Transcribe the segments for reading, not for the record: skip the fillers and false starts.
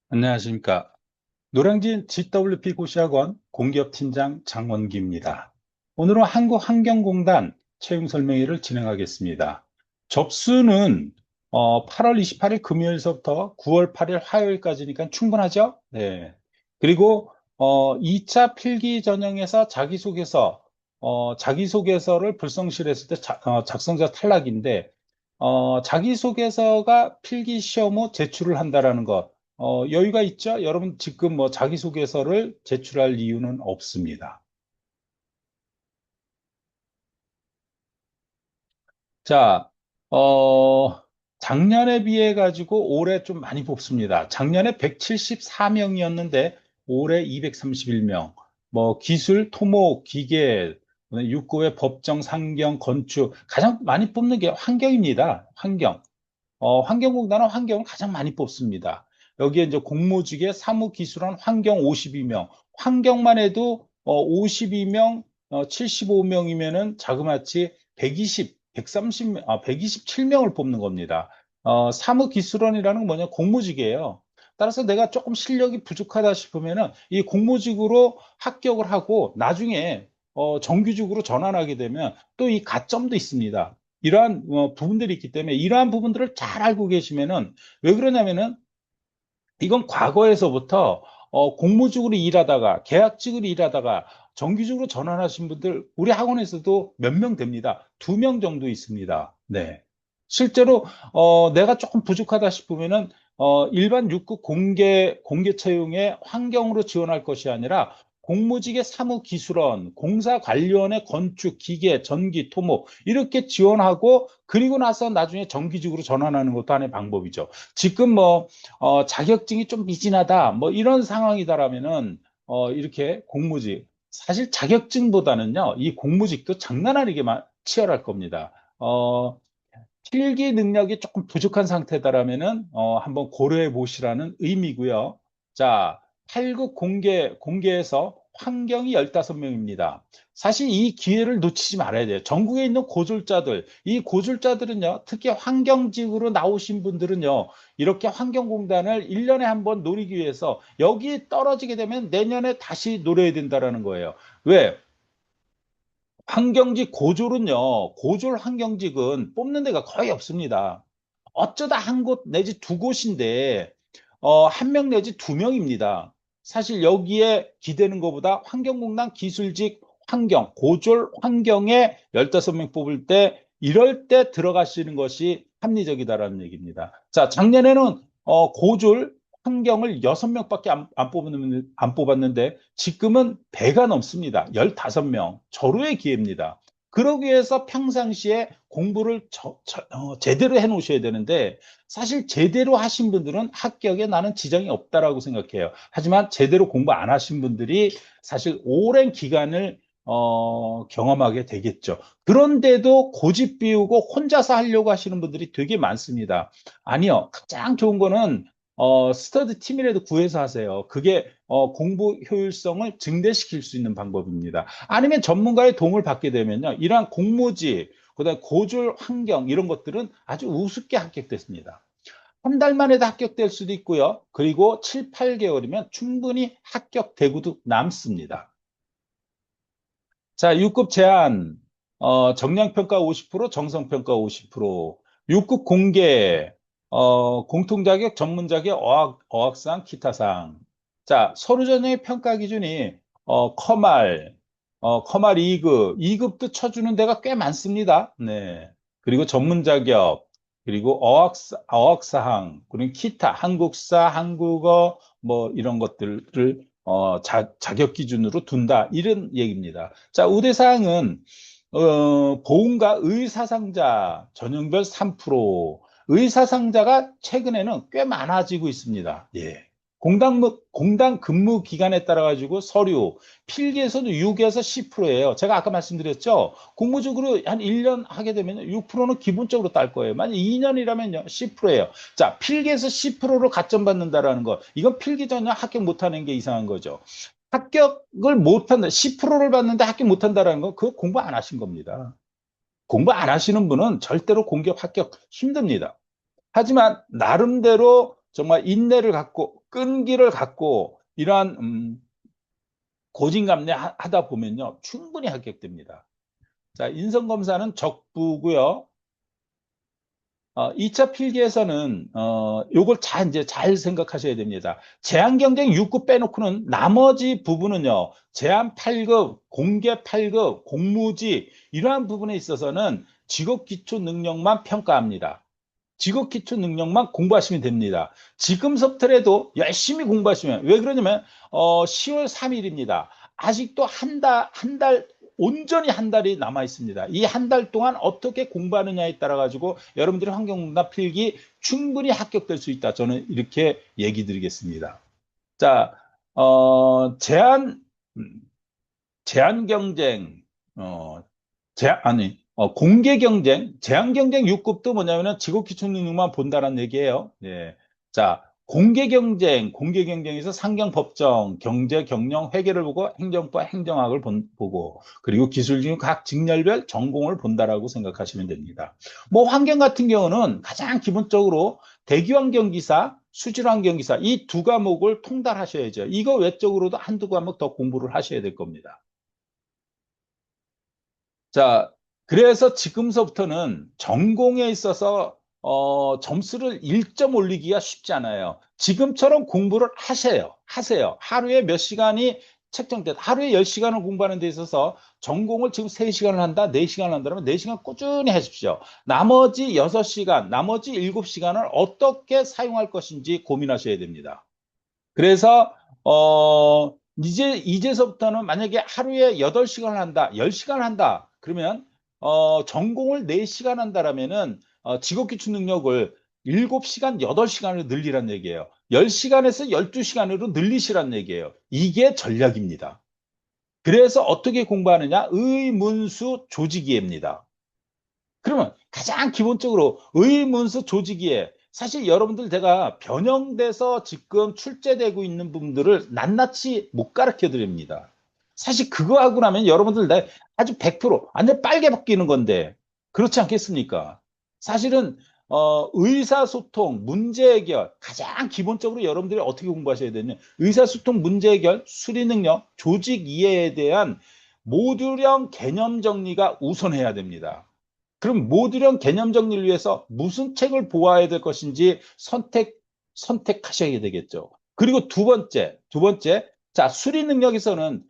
안녕하십니까. 노량진 GWP 고시학원 공기업팀장 장원기입니다. 오늘은 한국환경공단 채용 설명회를 진행하겠습니다. 접수는 8월 28일 금요일서부터 9월 8일 화요일까지니까 충분하죠? 네. 그리고 2차 필기 전형에서 자기소개서를 불성실했을 때 작성자 탈락인데 자기소개서가 필기 시험 후 제출을 한다라는 것. 여유가 있죠? 여러분 지금 뭐 자기소개서를 제출할 이유는 없습니다. 자, 작년에 비해 가지고 올해 좀 많이 뽑습니다. 작년에 174명이었는데 올해 231명. 뭐 기술, 토목, 기계, 육구의 법정, 상경, 건축 가장 많이 뽑는 게 환경입니다. 환경. 환경공단은 환경을 가장 많이 뽑습니다. 여기에 이제 공무직의 사무기술원 환경 52명, 환경만 해도 52명, 75명이면은 자그마치 120, 130, 127명을 뽑는 겁니다. 사무기술원이라는 건 뭐냐? 공무직이에요. 따라서 내가 조금 실력이 부족하다 싶으면은 이 공무직으로 합격을 하고 나중에 정규직으로 전환하게 되면 또 이 가점도 있습니다. 이러한 부분들이 있기 때문에 이러한 부분들을 잘 알고 계시면은 왜 그러냐면은 이건 과거에서부터 공무직으로 일하다가 계약직으로 일하다가 정규직으로 전환하신 분들 우리 학원에서도 몇 명 됩니다. 2명 정도 있습니다. 네. 실제로 내가 조금 부족하다 싶으면은 일반 6급 공개 채용의 환경으로 지원할 것이 아니라 공무직의 사무기술원, 공사관리원의 건축, 기계, 전기, 토목 이렇게 지원하고 그리고 나서 나중에 정규직으로 전환하는 것도 하나의 방법이죠. 지금 뭐 자격증이 좀 미진하다, 뭐 이런 상황이다라면은, 이렇게 공무직, 사실 자격증보다는요, 이 공무직도 장난 아니게 치열할 겁니다. 필기 능력이 조금 부족한 상태다라면은, 한번 고려해 보시라는 의미고요. 자, 8급 공개에서 환경이 15명입니다. 사실 이 기회를 놓치지 말아야 돼요. 전국에 있는 고졸자들, 이 고졸자들은요, 특히 환경직으로 나오신 분들은요, 이렇게 환경공단을 1년에 한 번 노리기 위해서 여기 떨어지게 되면 내년에 다시 노려야 된다라는 거예요. 왜? 환경직 고졸은요, 고졸 환경직은 뽑는 데가 거의 없습니다. 어쩌다 한 곳 내지 두 곳인데, 한 명 내지 두 명입니다. 사실 여기에 기대는 것보다 환경공단 기술직 고졸 환경에 15명 뽑을 때, 이럴 때 들어가시는 것이 합리적이다라는 얘기입니다. 자, 작년에는 고졸 환경을 6명밖에 안 뽑았는데, 지금은 배가 넘습니다. 15명. 절호의 기회입니다. 그러기 위해서 평상시에 공부를 제대로 해 놓으셔야 되는데, 사실 제대로 하신 분들은 합격에 나는 지장이 없다라고 생각해요. 하지만 제대로 공부 안 하신 분들이 사실 오랜 기간을 경험하게 되겠죠. 그런데도 고집 비우고 혼자서 하려고 하시는 분들이 되게 많습니다. 아니요. 가장 좋은 거는 스터디 팀이라도 구해서 하세요. 그게 공부 효율성을 증대시킬 수 있는 방법입니다. 아니면 전문가의 도움을 받게 되면요. 이러한 공모지, 그다음에 고졸 환경 이런 것들은 아주 우습게 합격됐습니다. 한 달 만에도 합격될 수도 있고요. 그리고 7, 8개월이면 충분히 합격되고도 남습니다. 자, 6급 제한, 정량평가 50%, 정성평가 50%, 6급 공개, 공통자격, 전문자격, 어학상, 기타상. 자, 서류 전형의 평가 기준이, 커말 2급, 2급도 쳐주는 데가 꽤 많습니다. 네. 그리고 전문자격, 그리고 어학사항, 그리고 기타, 한국사, 한국어, 뭐, 이런 것들을 자격 기준으로 둔다. 이런 얘기입니다. 자, 우대사항은, 보험과 의사상자 전형별 3%, 의사상자가 최근에는 꽤 많아지고 있습니다. 예. 공단 근무 기간에 따라 가지고 서류, 필기에서도 6에서 10%예요. 제가 아까 말씀드렸죠. 공무적으로 한 1년 하게 되면 6%는 기본적으로 딸 거예요. 만약 2년이라면요, 10%예요. 자, 필기에서 10%로 가점 받는다라는 거. 이건 필기 전혀 합격 못하는 게 이상한 거죠. 합격을 못한다, 10%를 받는데 합격 못한다라는 건 그거 공부 안 하신 겁니다. 공부 안 하시는 분은 절대로 공격 합격 힘듭니다. 하지만 나름대로 정말 인내를 갖고 끈기를 갖고 이러한 고진감래 하다 보면요, 충분히 합격됩니다. 자, 인성검사는 적부고요. 2차 필기에서는 요걸 이제 잘 생각하셔야 됩니다. 제한경쟁 6급 빼놓고는 나머지 부분은요. 제한 8급, 공개 8급, 공무지 이러한 부분에 있어서는 직업 기초 능력만 평가합니다. 직업 기초 능력만 공부하시면 됩니다. 지금서부터라도 열심히 공부하시면 왜 그러냐면 10월 3일입니다. 아직도 한 달, 온전히 한 달이 남아 있습니다. 이 한 달 동안 어떻게 공부하느냐에 따라 가지고 여러분들의 환경문답 필기 충분히 합격될 수 있다. 저는 이렇게 얘기 드리겠습니다. 자, 제한 제한 경쟁, 어, 공개 경쟁, 제한 경쟁 6급도 뭐냐면은 직업 기초 능력만 본다는 얘기예요. 예. 자, 공개 경쟁에서 상경 법정, 경제 경영 회계를 보고 행정과 행정학을 보고 그리고 기술 중 각 직렬별 전공을 본다라고 생각하시면 됩니다. 뭐 환경 같은 경우는 가장 기본적으로 대기환경기사, 수질환경기사 이 두 과목을 통달하셔야죠. 이거 외적으로도 한두 과목 더 공부를 하셔야 될 겁니다. 자, 그래서 지금서부터는 전공에 있어서 점수를 1점 올리기가 쉽지 않아요. 지금처럼 공부를 하세요. 하루에 몇 시간이 책정돼. 하루에 10시간을 공부하는 데 있어서 전공을 지금 3시간을 한다, 4시간을 한다면 4시간 꾸준히 하십시오. 나머지 6시간, 나머지 7시간을 어떻게 사용할 것인지 고민하셔야 됩니다. 그래서 이제서부터는 만약에 하루에 8시간을 한다, 10시간을 한다. 그러면 전공을 4시간 한다라면은 직업기초 능력을 7시간, 8시간으로 늘리란 얘기예요. 10시간에서 12시간으로 늘리시란 얘기예요. 이게 전략입니다. 그래서 어떻게 공부하느냐? 의문수 조직이해입니다. 그러면 가장 기본적으로 의문수 조직이해. 사실 여러분들 제가 변형돼서 지금 출제되고 있는 부분들을 낱낱이 못 가르쳐 드립니다. 사실 그거 하고 나면 여러분들 아주 100% 완전 빨개 벗기는 건데 그렇지 않겠습니까? 사실은 의사소통, 문제 해결 가장 기본적으로 여러분들이 어떻게 공부하셔야 되냐? 의사소통, 문제 해결, 수리 능력, 조직 이해에 대한 모듈형 개념 정리가 우선해야 됩니다. 그럼 모듈형 개념 정리를 위해서 무슨 책을 보아야 될 것인지 선택하셔야 되겠죠. 그리고 두 번째, 자, 수리 능력에서는,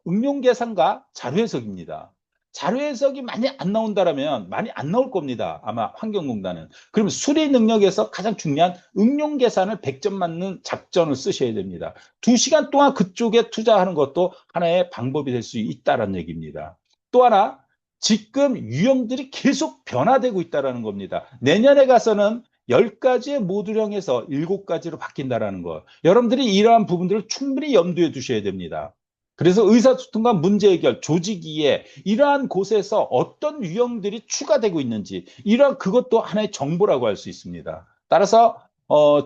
응용 계산과 자료 해석입니다. 자료 해석이 많이 안 나온다라면 많이 안 나올 겁니다. 아마 환경공단은. 그럼 수리 능력에서 가장 중요한 응용 계산을 100점 맞는 작전을 쓰셔야 됩니다. 2시간 동안 그쪽에 투자하는 것도 하나의 방법이 될 수 있다는 얘기입니다. 또 하나, 지금 유형들이 계속 변화되고 있다는 겁니다. 내년에 가서는 10가지의 모듈형에서 7가지로 바뀐다는 거. 여러분들이 이러한 부분들을 충분히 염두에 두셔야 됩니다. 그래서 의사소통과 문제 해결, 조직 이해, 이러한 곳에서 어떤 유형들이 추가되고 있는지, 이러한 그것도 하나의 정보라고 할 수 있습니다. 따라서,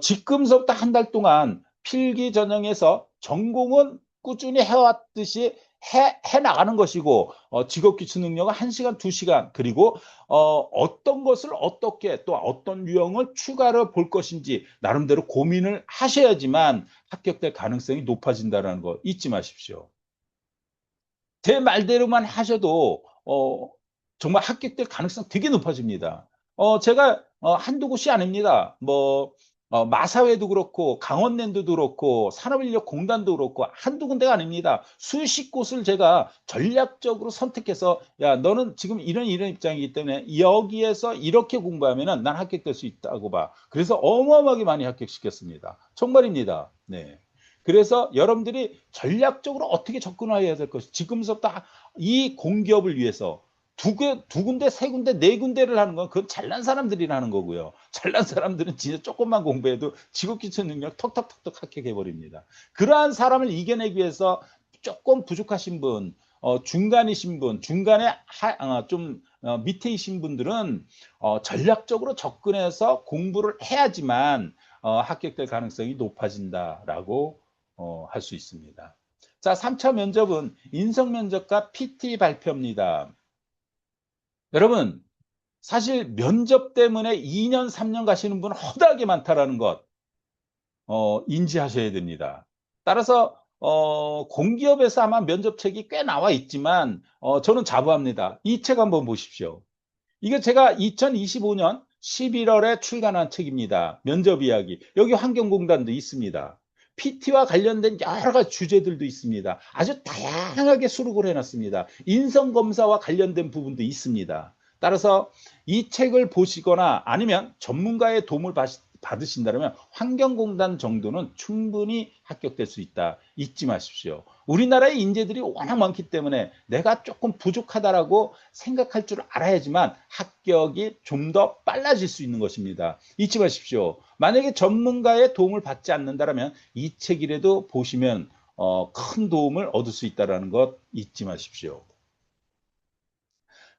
지금서부터 한 달 동안 필기 전형에서 전공은 꾸준히 해왔듯이 해 나가는 것이고 직업 기초 능력은 1시간, 2시간 그리고 어떤 것을 어떻게 또 어떤 유형을 추가로 볼 것인지 나름대로 고민을 하셔야지만 합격될 가능성이 높아진다는 거 잊지 마십시오. 제 말대로만 하셔도 정말 합격될 가능성 되게 높아집니다. 제가 한두 곳이 아닙니다. 뭐 마사회도 그렇고 강원랜드도 그렇고 산업인력공단도 그렇고 한두 군데가 아닙니다. 수십 곳을 제가 전략적으로 선택해서 야 너는 지금 이런 입장이기 때문에 여기에서 이렇게 공부하면은 난 합격될 수 있다고 봐. 그래서 어마어마하게 많이 합격시켰습니다. 정말입니다. 네. 그래서 여러분들이 전략적으로 어떻게 접근해야 될 것이 지금부터 이 공기업을 위해서 두 군데, 세 군데, 네 군데를 하는 건 그건 잘난 사람들이 하는 거고요. 잘난 사람들은 진짜 조금만 공부해도 직업기초 능력 턱턱턱턱 합격해 버립니다. 그러한 사람을 이겨내기 위해서 조금 부족하신 분, 중간이신 분, 중간에 좀 밑에이신 분들은 전략적으로 접근해서 공부를 해야지만 합격될 가능성이 높아진다라고 할 수 있습니다. 자, 3차 면접은 인성 면접과 PT 발표입니다. 여러분, 사실 면접 때문에 2년, 3년 가시는 분 허다하게 많다라는 것. 인지하셔야 됩니다. 따라서 공기업에서 아마 면접책이 꽤 나와 있지만 저는 자부합니다. 이 책 한번 보십시오. 이게 제가 2025년 11월에 출간한 책입니다. 면접 이야기. 여기 환경공단도 있습니다. PT와 관련된 여러 가지 주제들도 있습니다. 아주 다양하게 수록을 해놨습니다. 인성검사와 관련된 부분도 있습니다. 따라서 이 책을 보시거나 아니면 전문가의 도움을 받으신다면 환경공단 정도는 충분히 합격될 수 있다. 잊지 마십시오. 우리나라의 인재들이 워낙 많기 때문에 내가 조금 부족하다라고 생각할 줄 알아야지만 합격이 좀 더 빨라질 수 있는 것입니다. 잊지 마십시오. 만약에 전문가의 도움을 받지 않는다면 이 책이라도 보시면 큰 도움을 얻을 수 있다는 것 잊지 마십시오.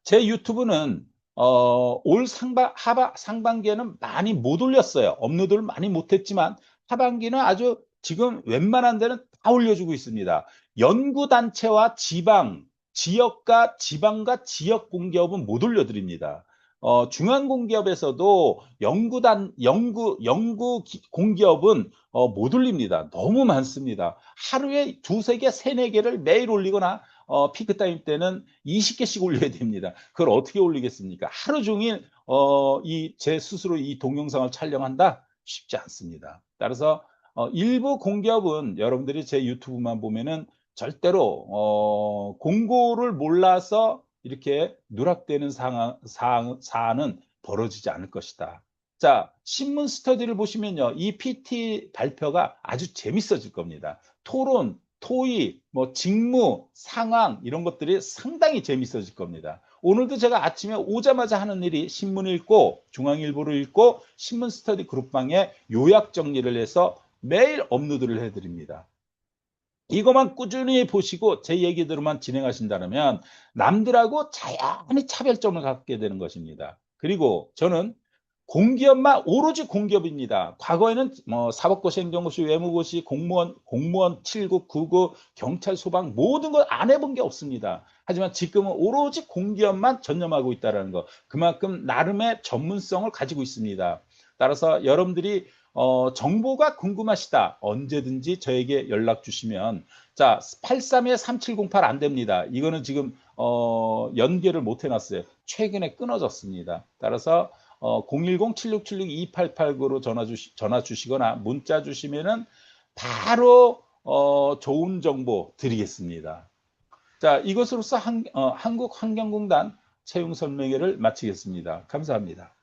제 유튜브는 올 상반기에는 많이 못 올렸어요. 업로드를 많이 못했지만 하반기는 아주 지금 웬만한 데는 다 올려주고 있습니다. 연구단체와 지역과 지방과 지역 공기업은 못 올려드립니다. 중앙 공기업에서도 연구 공기업은 못 올립니다. 너무 많습니다. 하루에 두세 개, 세네 개를 매일 올리거나 피크 타임 때는 20개씩 올려야 됩니다. 그걸 어떻게 올리겠습니까? 하루 종일 제 스스로 이 동영상을 촬영한다? 쉽지 않습니다. 따라서 일부 공기업은 여러분들이 제 유튜브만 보면은 절대로 공고를 몰라서 이렇게 누락되는 사안은 벌어지지 않을 것이다. 자, 신문 스터디를 보시면요. 이 PT 발표가 아주 재밌어질 겁니다. 토론, 토의, 뭐 직무, 상황 이런 것들이 상당히 재밌어질 겁니다. 오늘도 제가 아침에 오자마자 하는 일이 신문 읽고 중앙일보를 읽고 신문 스터디 그룹방에 요약 정리를 해서 매일 업로드를 해드립니다. 이것만 꾸준히 보시고 제 얘기대로만 진행하신다면 남들하고 자연히 차별점을 갖게 되는 것입니다. 그리고 저는 공기업만 오로지 공기업입니다. 과거에는 뭐 사법고시, 행정고시, 외무고시, 공무원 7급, 9급, 경찰, 소방 모든 걸 안 해본 게 없습니다. 하지만 지금은 오로지 공기업만 전념하고 있다는 거. 그만큼 나름의 전문성을 가지고 있습니다. 따라서 여러분들이 정보가 궁금하시다. 언제든지 저에게 연락 주시면 자, 832-3708 안 됩니다. 이거는 지금 연결을 못 해놨어요. 최근에 끊어졌습니다. 따라서 010-7676-2889로 전화 주시거나 문자 주시면은 바로 좋은 정보 드리겠습니다. 자, 이것으로서 한국환경공단 채용 설명회를 마치겠습니다. 감사합니다.